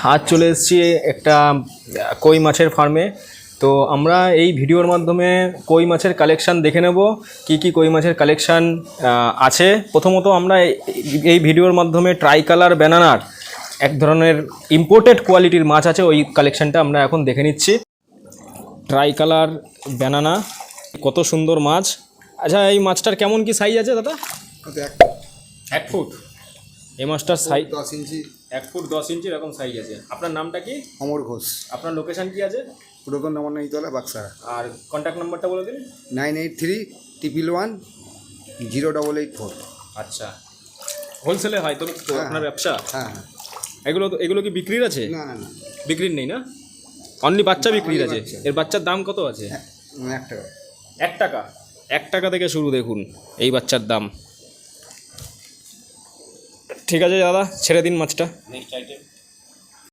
আজ চলে এসেছি একটা কই মাছের ফার্মে। তো আমরা এই ভিডিওর মাধ্যমে কই মাছের কালেকশান দেখে নেব, কি কই মাছের কালেকশান আছে। প্রথমত আমরা এই ভিডিওর মাধ্যমে ট্রাই কালার ব্যানানার এক ধরনের ইম্পোর্টেড কোয়ালিটির মাছ আছে, ওই কালেকশানটা আমরা এখন দেখে নিচ্ছি। ট্রাই কালার ব্যানানা, কত সুন্দর মাছ। আচ্ছা, এই মাছটার কেমন কি সাইজ আছে দাদা? 1 ফুট। এই মাছটার সাইজ 10 ইঞ্চি, 1 ফুট 10 ইঞ্চি এরকম সাইজ আছে। আপনার নামটা কি? অমর ঘোষ। আপনার লোকেশান কি আছে? পুরাতন নমনাইতলা, বাক্সারা। আর কন্ট্যাক্ট নাম্বারটা বলে দিন। 9831110884। আচ্ছা, হোলসেলে হয় তো আপনার ব্যবসা? হ্যাঁ। এগুলো কি বিক্রির আছে? না না না, বিক্রির নেই না, অনলি বাচ্চা বিক্রির আছে। এর বাচ্চার দাম কত আছে? 1 টাকা। 1 টাকা। 1 টাকা থেকে শুরু। দেখুন এই বাচ্চার দাম। ঠিক আছে দাদা, ছেড়ে দিন মাছটা। Next item.